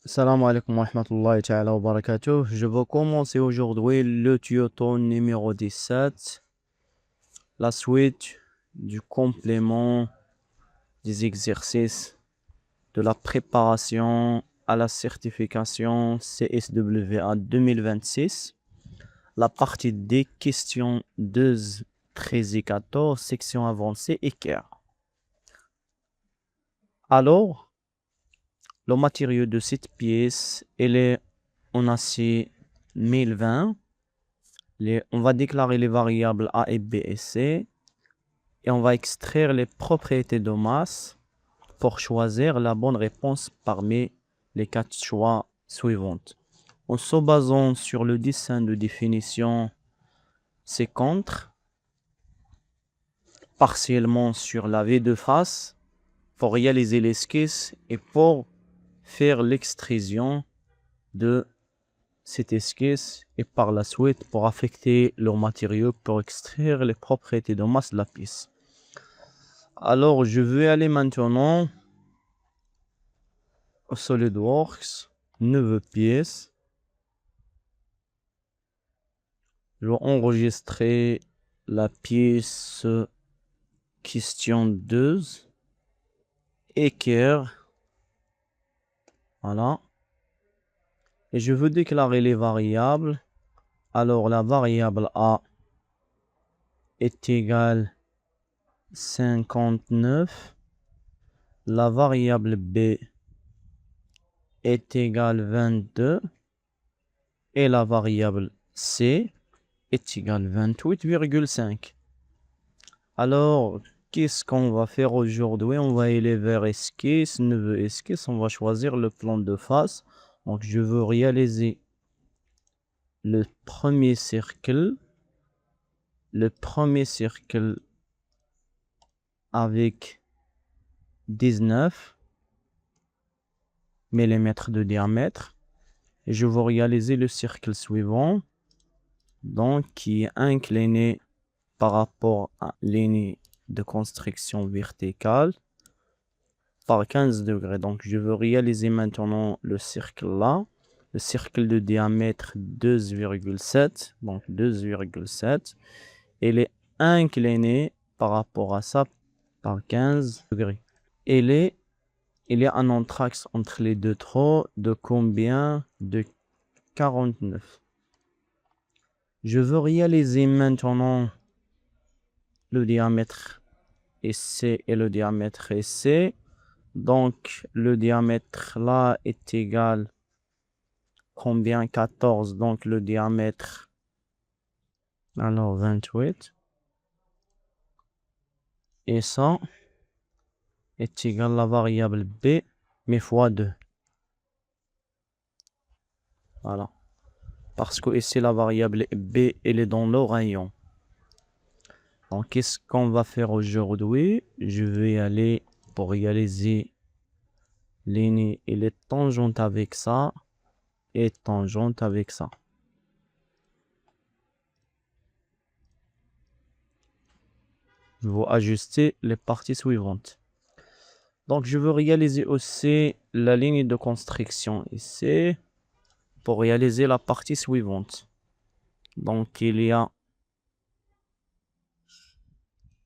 Salam alaikum wa rahmatullahi ta'ala wa barakatuh. Je vais commencer aujourd'hui le tuto numéro 17, la suite du complément des exercices de la préparation à la certification CSWA 2026, la partie des questions 12, 13 et 14, section avancée équerre. Alors, le matériau de cette pièce, elle est en acier 1020. On va déclarer les variables A et B et C. Et on va extraire les propriétés de masse pour choisir la bonne réponse parmi les 4 choix suivants. En se basant sur le dessin de définition ci-contre, partiellement sur la V de face, pour réaliser l'esquisse et pour faire l'extrusion de cette esquisse et par la suite pour affecter leurs matériaux pour extraire les propriétés de masse de la pièce. Alors je vais aller maintenant au SolidWorks, nouvelle pièce. Je vais enregistrer la pièce question 2, équerre. Voilà. Et je veux déclarer les variables. Alors la variable A est égale 59. La variable B est égale 22. Et la variable C est égale 28,5. Alors, qu'est-ce qu'on va faire aujourd'hui? On va aller vers esquisse, nouveau esquisse. On va choisir le plan de face. Donc, je veux réaliser le premier cercle. Le premier cercle avec 19 mm de diamètre. Et je vais réaliser le cercle suivant. Donc, qui est incliné par rapport à la ligne de construction verticale par 15 degrés. Donc, je veux réaliser maintenant le cercle là. Le cercle de diamètre 2,7. Donc, 2,7. Il est incliné par rapport à ça par 15 degrés. Il y a un anthrax entre les deux trous de combien? De 49. Je veux réaliser maintenant le diamètre EC et le diamètre EC. Donc, le diamètre là est égal combien? 14. Donc, le diamètre, alors 28. Et ça est égal à la variable B, mais fois 2. Voilà. Parce que ici, la variable B, elle est dans le rayon. Donc, qu'est-ce qu'on va faire aujourd'hui? Je vais aller pour réaliser ligne, elle est tangente avec ça et tangente avec ça. Je vais ajuster les parties suivantes. Donc, je veux réaliser aussi la ligne de construction ici pour réaliser la partie suivante. Donc, il y a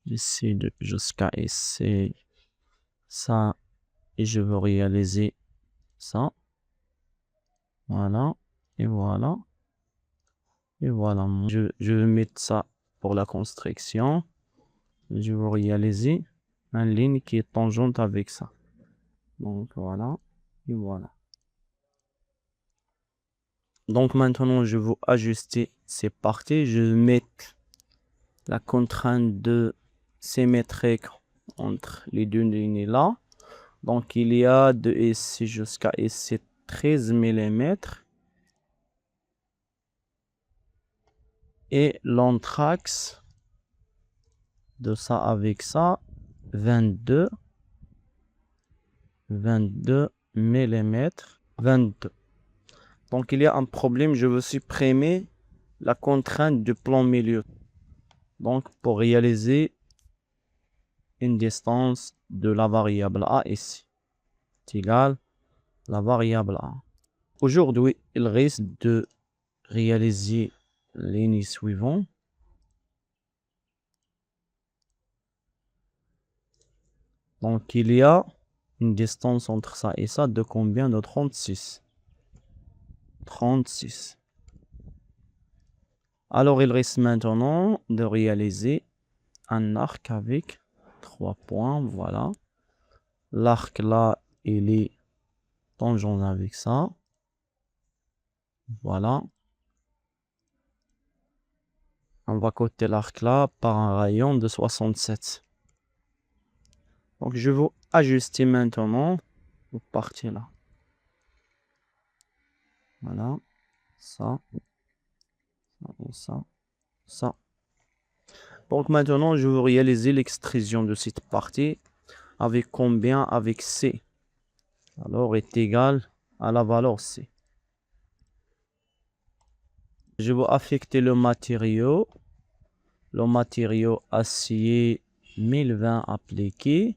ici jusqu'à ici ça et je veux réaliser ça. Voilà et voilà et voilà. Je vais mettre ça pour la construction. Je vais réaliser une ligne qui est tangente avec ça. Donc voilà et voilà. Donc maintenant je vais ajuster ces parties. Je vais mettre la contrainte de symétrique entre les deux lignes là. Donc il y a de ici jusqu'à ici 13 mm. Et l'anthrax de ça avec ça 22 mm. 22. Donc il y a un problème, je veux supprimer la contrainte du plan milieu. Donc pour réaliser une distance de la variable A ici, c'est égal la variable A. Aujourd'hui, il reste de réaliser l'ennemi suivant. Donc, il y a une distance entre ça et ça de combien? De 36. 36. Alors, il reste maintenant de réaliser un arc avec 3 points. Voilà. L'arc là, il est tangent avec ça. Voilà. On va coter l'arc là par un rayon de 67. Donc, je vais ajuster maintenant cette partie là. Voilà. Ça. Ça. Ça. Donc, maintenant, je vais réaliser l'extrusion de cette partie avec combien? Avec C. Alors, est égal à la valeur C. Je vais affecter le matériau acier 1020 appliqué.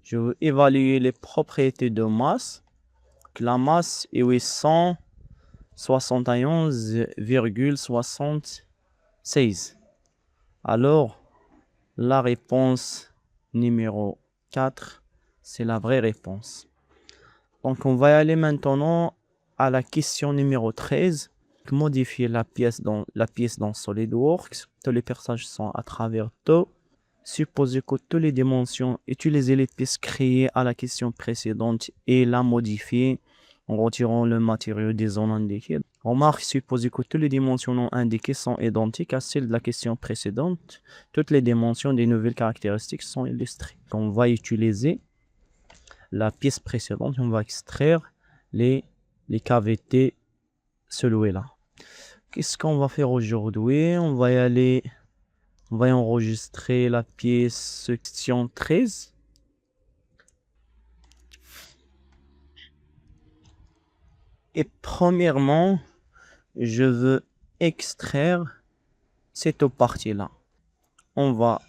Je vais évaluer les propriétés de masse. La masse est 871,76. Alors, la réponse numéro 4, c'est la vraie réponse. Donc, on va aller maintenant à la question numéro 13. Modifier la pièce dans SolidWorks. Tous les passages sont à travers tout. Supposez que toutes les dimensions, utiliser les pièces créées à la question précédente et la modifier en retirant le matériau des zones indiquées. Remarque, supposez que toutes les dimensions non indiquées sont identiques à celles de la question précédente. Toutes les dimensions des nouvelles caractéristiques sont illustrées. On va utiliser la pièce précédente, on va extraire les cavités soulevées là. Qu'est-ce qu'on va faire aujourd'hui? On va enregistrer la pièce section 13. Et premièrement, je veux extraire cette partie-là. On va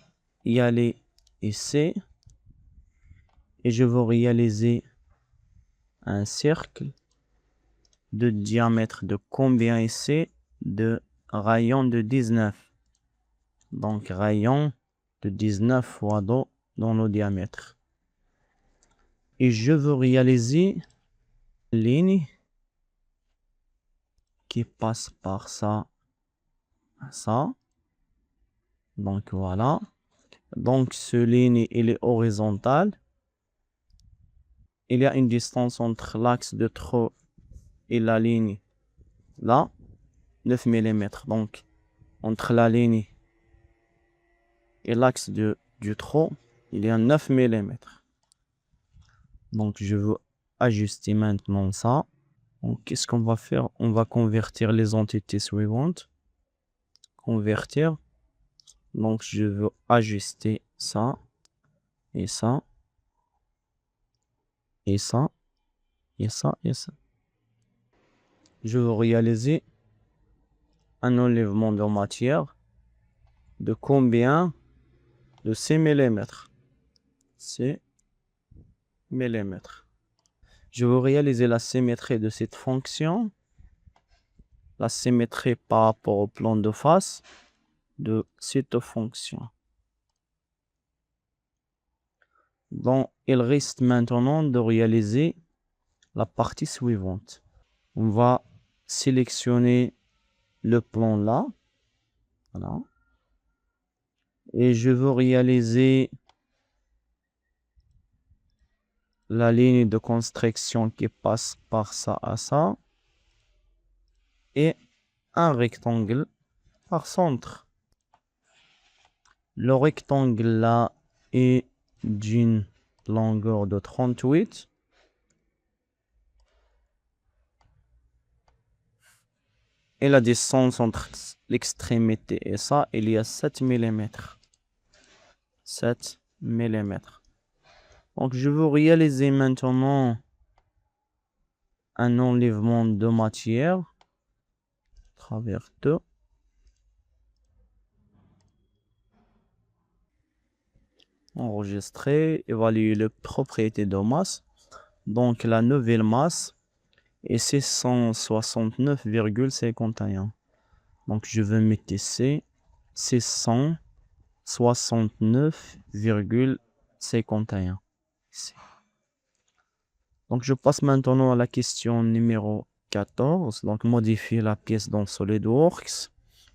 y aller ici. Et je veux réaliser un cercle de diamètre de combien ici? De rayon de 19. Donc, rayon de 19 fois dans le diamètre. Et je veux réaliser une ligne qui passe par ça, ça. Donc, voilà. Donc, ce ligne, il est horizontal. Il y a une distance entre l'axe de trou et la ligne là, 9 mm. Donc, entre la ligne et l'axe du trou, il y a 9 mm. Donc, je veux ajuster maintenant ça. Donc, qu'est-ce qu'on va faire? On va convertir les entités suivantes. Convertir. Donc, je veux ajuster ça et ça et ça et ça et ça. Je veux réaliser un enlèvement de matière de combien? De 6 mm. 6 mm. Je veux réaliser la symétrie de cette fonction. La symétrie par rapport au plan de face de cette fonction. Donc, il reste maintenant de réaliser la partie suivante. On va sélectionner le plan là. Voilà. Et je veux réaliser la ligne de construction qui passe par ça à ça. Et un rectangle par centre. Le rectangle là est d'une longueur de 38. Et la distance entre l'extrémité et ça, il y a 7 mm. 7 mm. Donc, je veux réaliser maintenant un enlèvement de matière à travers tout. Enregistrer, évaluer les propriétés de masse. Donc, la nouvelle masse et c'est 169,51. Donc, je vais mettre ici, c'est 169,51. Donc, je passe maintenant à la question numéro 14. Donc, modifier la pièce dans SolidWorks.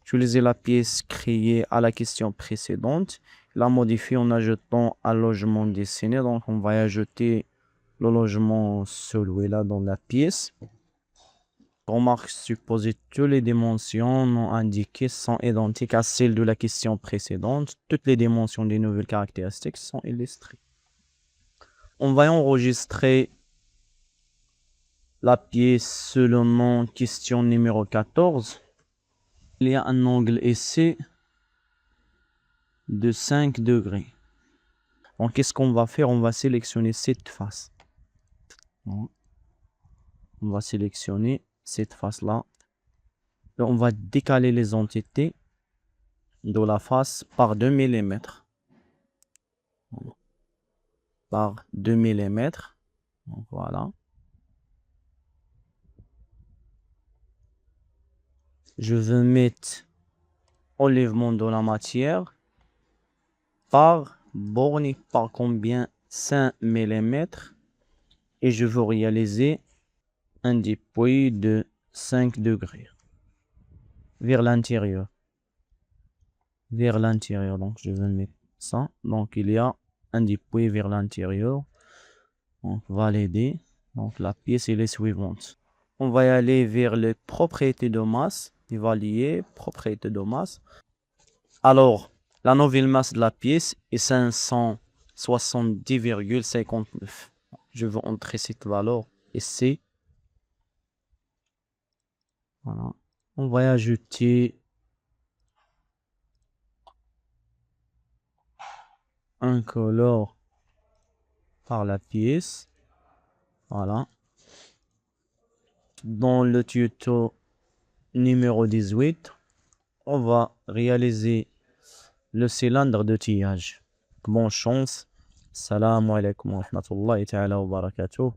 Utiliser la pièce créée à la question précédente. La modifier en ajoutant un logement dessiné. Donc, on va ajouter le logement celui-là dans la pièce. Remarque supposée, toutes les dimensions non indiquées sont identiques à celles de la question précédente. Toutes les dimensions des nouvelles caractéristiques sont illustrées. On va enregistrer la pièce selon question numéro 14. Il y a un angle ici de 5 degrés. Donc, qu'est-ce qu'on va faire? On va sélectionner cette face. On va sélectionner cette face-là. On va décaler les entités de la face par 2 mm. Par 2 mm. Voilà. Je vais mettre enlèvement de la matière par borné par combien? 5 mm. Et je veux réaliser un déploiement de 5 degrés vers l'intérieur. Vers l'intérieur. Donc, je vais mettre ça. Donc, il y a un déploiement vers l'intérieur. Donc, valider. Donc, la pièce est suivante. On va y aller vers les propriétés de masse. Évaluer, propriétés de masse. Alors, la nouvelle masse de la pièce est 570,59. Je vais entrer cette valeur ici. Voilà. On va y ajouter un color par la pièce. Voilà. Dans le tuto numéro 18, on va réaliser le cylindre de tillage. Bonne chance. Salam alaikum wa rahmatullahi ta'ala wa barakatuh.